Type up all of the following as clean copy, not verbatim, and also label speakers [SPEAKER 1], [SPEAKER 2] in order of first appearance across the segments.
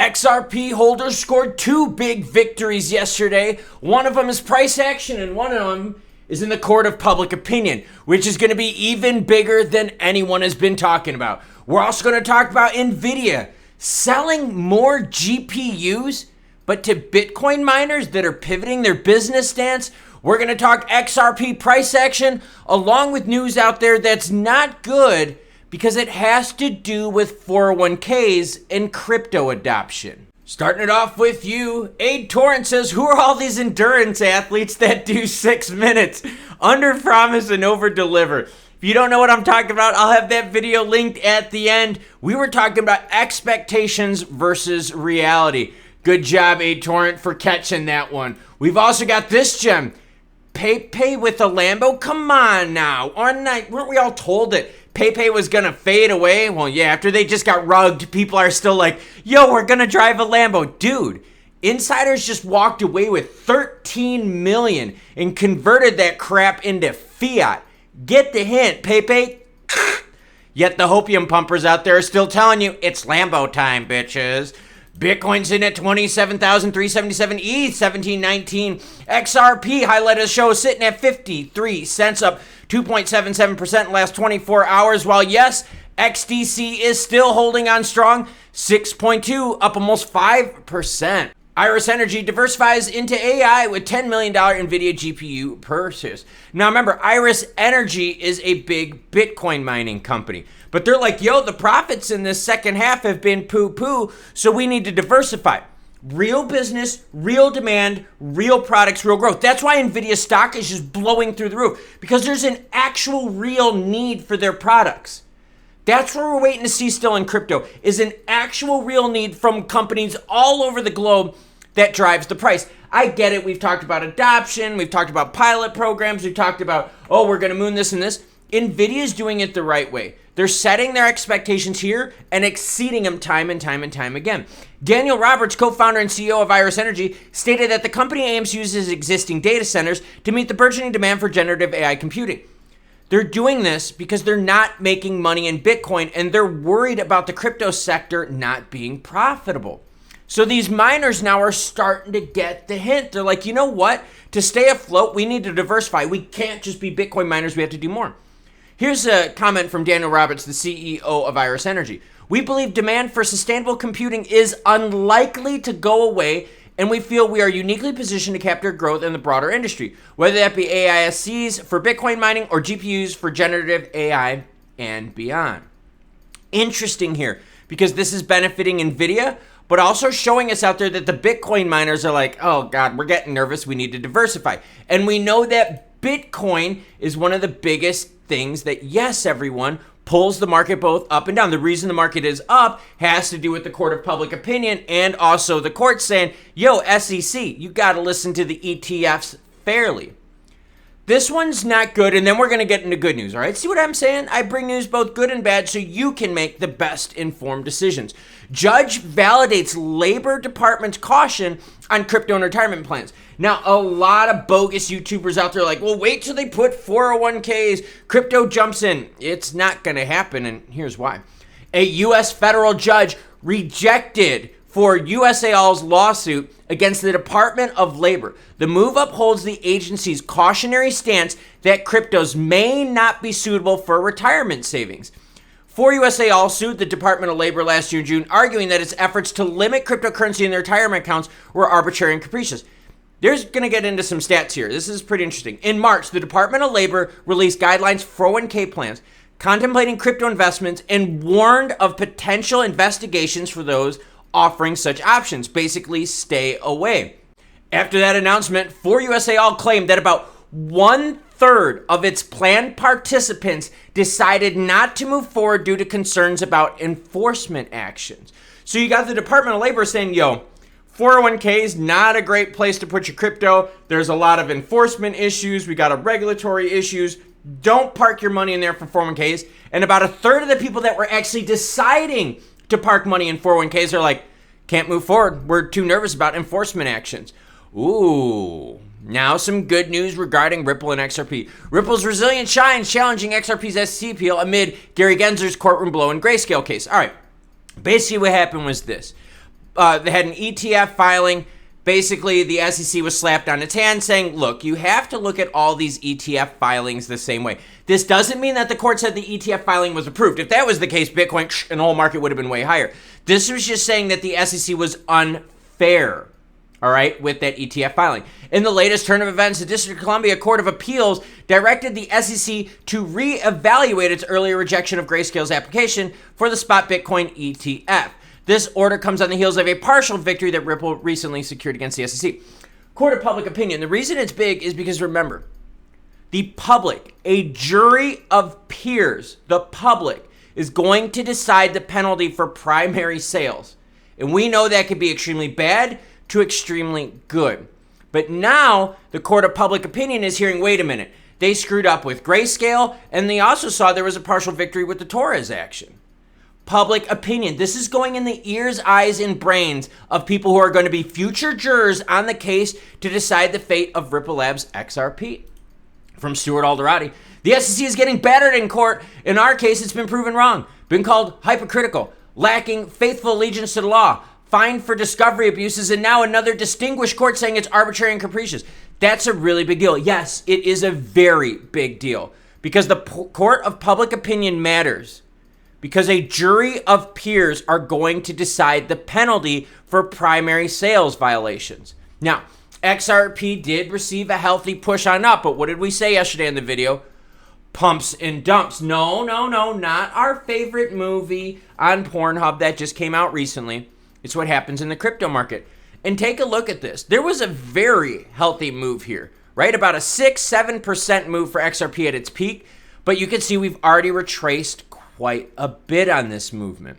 [SPEAKER 1] XRP holders scored two big victories yesterday. One of them is price action, and one of them is in the court of public opinion, which is going to be even bigger than anyone has been talking about. We're also going to talk about NVIDIA selling more GPUs, but to Bitcoin miners that are pivoting their business stance. We're going to talk XRP price action, along with news out there that's not good because it has to do with 401ks and crypto adoption. Starting it off with you, Aid Torrent says, who are all these endurance athletes that do 6 minutes? Under promise and over deliver. If you don't know what I'm talking about, I'll have that video linked at the end. We were talking about expectations versus reality. Good job, Aid Torrent, for catching that one. We've also got this gem. PEPE with a Lambo? Come on now. Weren't we all told that PEPE was going to fade away? Well, yeah, after they just got rugged, people are still like, yo, we're going to drive a Lambo. Dude, insiders just walked away with 13 million and converted that crap into fiat. Get the hint, PEPE. Yet the hopium pumpers out there are still telling you it's Lambo time, bitches. Bitcoin's in at 27,377, ETH 1719, XRP highlight of the show sitting at 53 cents, up 2.77% in the last 24 hours, while yes, XDC is still holding on strong, 6.2, up almost 5%. Iris Energy diversifies into AI with $10 million NVIDIA GPU purchase. Now remember, Iris Energy is a big Bitcoin mining company. But they're like, yo, the profits in this second half have been poo-poo, so we need to diversify. Real business, real demand, real products, real growth. That's why NVIDIA stock is just blowing through the roof, because there's an actual real need for their products. That's what we're waiting to see still in crypto, is an actual real need from companies all over the globe that drives the price. I get it. We've talked about adoption. We've talked about pilot programs. We've talked about, oh, we're going to moon this and this. NVIDIA is doing it the right way. They're setting their expectations here and exceeding them time and time and time again. Daniel Roberts, co-founder and CEO of Iris Energy, stated that the company aims to use its existing data centers to meet the burgeoning demand for generative AI computing. They're doing this because they're not making money in Bitcoin and they're worried about the crypto sector not being profitable. So these miners now are starting to get the hint. They're like, you know what? To stay afloat, we need to diversify. We can't just be Bitcoin miners. We have to do more. Here's a comment from Daniel Roberts, the CEO of Iris Energy. We believe demand for sustainable computing is unlikely to go away, and we feel we are uniquely positioned to capture growth in the broader industry, whether that be AISCs for Bitcoin mining or GPUs for generative AI and beyond. Interesting here, because this is benefiting NVIDIA, but also showing us out there that the Bitcoin miners are like, oh God, we're getting nervous, we need to diversify. And we know that Bitcoin is one of the biggest things that, yes, everyone, pulls the market both up and down. The reason the market is up has to do with the court of public opinion and also the court saying, yo, SEC, you got to listen to the ETFs fairly. This one's not good, and then we're going to get into good news, all right? See what I'm saying? I bring news both good and bad so you can make the best informed decisions. Judge validates Labor Department's caution on crypto and retirement plans. Now, a lot of bogus YouTubers out there are like, well, wait till they put 401ks, crypto jumps in. It's not going to happen, and here's why. A U.S. federal judge rejected for USAL's lawsuit against the Department of Labor. The move upholds the agency's cautionary stance that cryptos may not be suitable for retirement savings. 4USAL sued the Department of Labor last year in June, arguing that its efforts to limit cryptocurrency in their retirement accounts were arbitrary and capricious. There's going to get into some stats here. This is pretty interesting. In March, the Department of Labor released guidelines for 401k plans contemplating crypto investments and warned of potential investigations for those offering such options. Basically, stay away. After that announcement, 4USAL claimed that about 1/3 of its plan participants decided not to move forward due to concerns about enforcement actions. So you got the Department of Labor saying, yo, 401k is not a great place to put your crypto. There's a lot of enforcement issues. We got a regulatory issues. Don't park your money in there for 401ks. And about 1/3 of the people that were actually deciding to park money in 401ks are like, can't move forward. We're too nervous about enforcement actions. Ooh. Now some good news regarding Ripple and XRP. Ripple's resilience shines, challenging XRP's SEC appeal amid Gary Gensler's courtroom blow and Grayscale case. All right. Basically what happened was this. they had an ETF filing. Basically, the SEC was slapped on its hand saying, look, you have to look at all these ETF filings the same way. This doesn't mean that the court said the ETF filing was approved. If that was the case, Bitcoin and the whole market would have been way higher. This was just saying that the SEC was unfair, all right, with that ETF filing. In the latest turn of events, the District of Columbia Court of Appeals directed the SEC to reevaluate its earlier rejection of Grayscale's application for the spot Bitcoin ETF. This order comes on the heels of a partial victory that Ripple recently secured against the SEC. Court of public opinion. The reason it's big is because, remember, the public, a jury of peers, the public, is going to decide the penalty for primary sales. And we know that could be extremely bad to extremely good. But now the court of public opinion is hearing, wait a minute, they screwed up with Grayscale, and they also saw there was a partial victory with the Torres action. Public opinion. This is going in the ears, eyes, and brains of people who are going to be future jurors on the case to decide the fate of Ripple Labs XRP. From Stuart Alderati. The SEC is getting battered in court. In our case, it's been proven wrong. Been called hypocritical, lacking faithful allegiance to the law, fined for discovery abuses, and now another distinguished court saying it's arbitrary and capricious. That's a really big deal. Yes, it is a very big deal because the court of public opinion matters. Because a jury of peers are going to decide the penalty for primary sales violations. Now, XRP did receive a healthy push on up, but what did we say yesterday in the video? Pumps and dumps. No, not our favorite movie on Pornhub that just came out recently. It's what happens in the crypto market. And take a look at this. There was a very healthy move here, right? About a 6-7% move for XRP at its peak, but you can see we've already retraced quite a bit on this movement.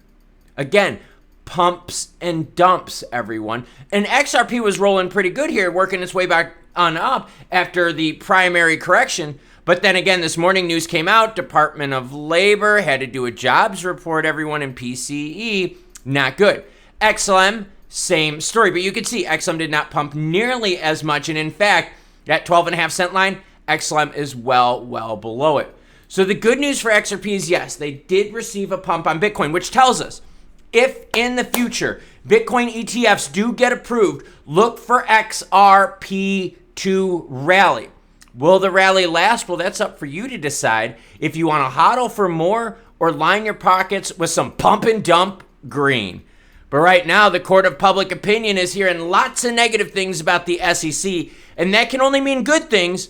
[SPEAKER 1] Again, pumps and dumps, everyone. And XRP was rolling pretty good here, working its way back on up after the primary correction. But then again, this morning news came out. Department of Labor had to do a jobs report, everyone, in PCE. Not good. XLM, same story. But you can see XLM did not pump nearly as much. And in fact, that 12.5-cent line, XLM is well below it. So the good news for XRP is, yes, they did receive a pump on Bitcoin, which tells us if in the future Bitcoin ETFs do get approved, look for XRP to rally. Will the rally last? Well, that's up for you to decide if you want to hodl for more or line your pockets with some pump and dump green. But right now, the court of public opinion is hearing lots of negative things about the SEC, and that can only mean good things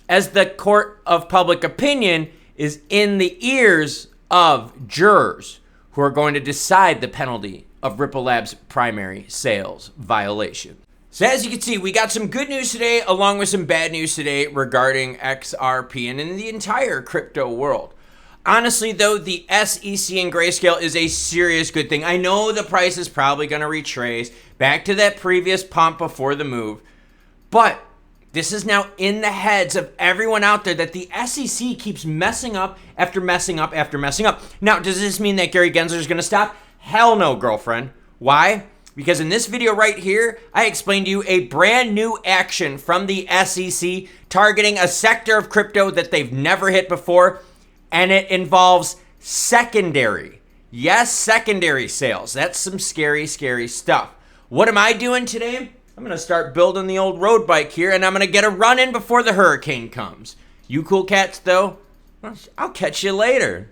[SPEAKER 1] as the court of public opinion is in the ears of jurors who are going to decide the penalty of Ripple Labs' primary sales violation. So as you can see, we got some good news today along with some bad news today regarding XRP and in the entire crypto world. Honestly, though, the SEC and Grayscale is a serious good thing. I know the price is probably going to retrace back to that previous pump before the move, but this is now in the heads of everyone out there that the SEC keeps messing up after messing up after messing up. Now, does this mean that Gary Gensler is going to stop? Hell no, girlfriend. Why? Because in this video right here, I explained to you a brand new action from the SEC targeting a sector of crypto that they've never hit before, and it involves secondary. Yes, secondary sales. That's some scary stuff. What am I doing today? I'm going to start building the old road bike here, and I'm going to get a run in before the hurricane comes. You cool cats, though? I'll catch you later.